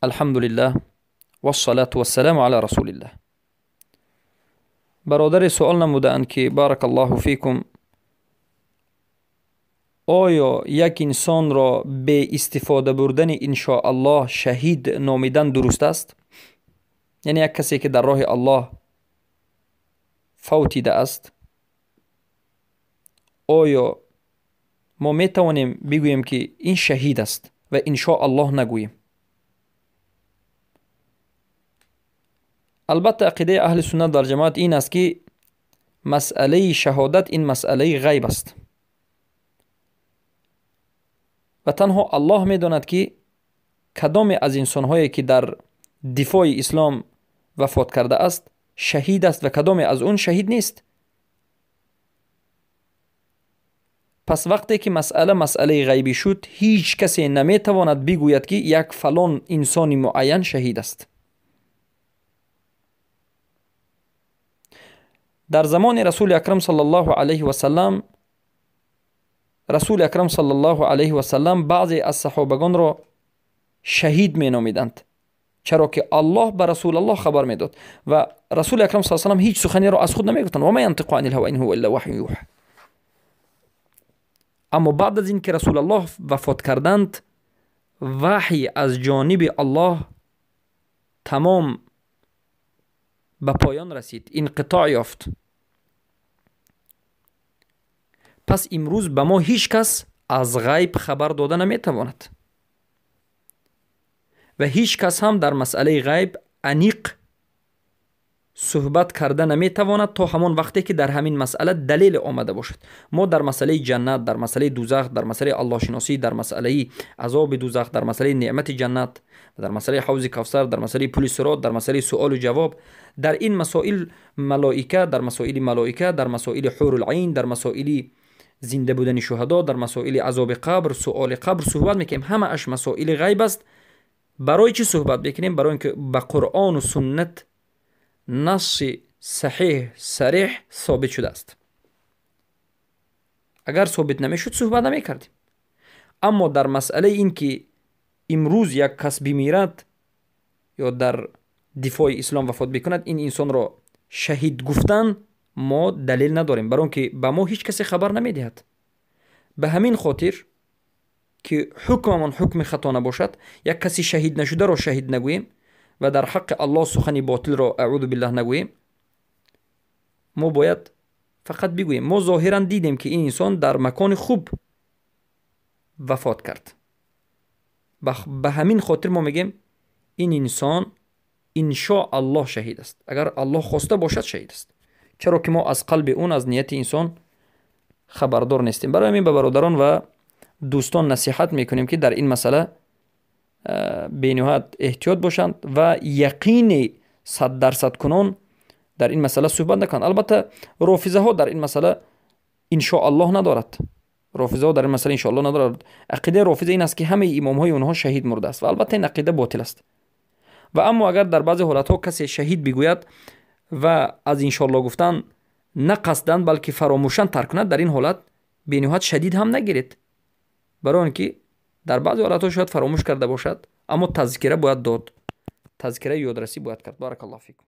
الحمد لله والصلاة والسلام على رسول الله. برادر سوال نمودند که بارک الله فیکم، آیا یک انسان را به استفاده بردن الله شهید نامیدن درست است؟ یعنی یک کسی که در راه الله فوتیده است، آیا ما می توانیم بگوییم که این شهید است و الله نگوییم؟ البته عقیده اهل سنت در جماعت این است که مسئله شهادت این مسئله غیب است و تنها الله می داند که کدام از انسان‌هایی که در دفاع اسلام وفات کرده است شهید است و کدام از اون شهید نیست. پس وقتی که مسئله غیبی شد، هیچ کسی نمی تواند بگوید که یک فلان انسان معین شهید است. در زمان رسول اکرم صلی الله علیه و سلم، رسول اکرم صلی الله علیه و سلم بعضی از صحابگان را شهید می نامیدند، چرا که الله به رسول الله خبر می داد و رسول اکرم صلی الله علیه و سلم هیچ سخنی را از خود نمی گفتند. و ما ینطق عن الهوی ان هو الا وحی یوحی. اما بعد از این که رسول الله وفات کردند، وحی از جانب الله تمام به پایان رسید، انقطاع یافت. پس امروز به ما هیچ کس از غیب خبر داده نمی تواند و هیچ کس هم در مسئله غیب انیق صحبت کرده نمی تواند تا همان وقتی که در همین مسئله دلیل آمده باشد. ما در مسئله جنت، در مسئله دوزخ، در مسئله الله شناسی، در مسئله عذاب دوزخ، در مسئله نعمت جنت، در مسئله حوض کوثر، در مسئله پل صراط، در مسئله سؤال و جواب، در این مسائل ملائکه، در مسائل ملائکه، در مسائل حور العین، در مسائل زنده بودن شهدا، در مسائل عذاب قبر، سؤال قبر صحبت میکنیم. همه اش مسائل غیب است. برای چی صحبت بکنیم؟ برای اینکه به قرآن و سنت نص صحیح صریح ثابت شده است. اگر ثابت نمیشد صحبت نمی کردیم. اما در مسئله این که امروز یک کس بمیرد یا در دفاع اسلام وفات بکند، این انسان را شهید گفتن ما دلیل نداریم، برای اینکه به ما هیچ کسی خبر نمیدهد. به همین خاطر که حکممون حکم خطا نباشد، یک کسی شهید نشده را شهید نگوییم و در حق الله سخنی باطل را اعوذ بالله نگوییم. ما باید فقط بگوییم ما ظاهرا دیدیم که این انسان در مکان خوب وفات کرد، به همین خاطر ما میگیم این انسان الله شهید است. اگر الله خواسته باشد شهید است، چرا که ما از قلب اون، از نیت انسان خبردار نیستیم. برای همین به برادران و دوستان نصیحت میکنیم که در این مسئله به نهایت احتیاط باشند و یقین 100% کنون در این مسئله صحبت نکنند. البته رافضه ها در این مسئله الله ندارد. رافضه ها در این مسئله الله ندارد. عقیده رافضه این است که همه امام های اونها شهید مرده است و البته این عقیده باطل است. و اما اگر در بعضی حالت ها کسی شهید بگوید و از الله گفتن نه قصدن بلکه فراموشن ترک کند، در این حالت به نهایت شدید هم نگیرید، برای اینکه در بعضی حالت ها شاید فراموش کرده باشد، اما تذکره باید داد، تذکره یادرسی باید کرد. بارک الله فیکم.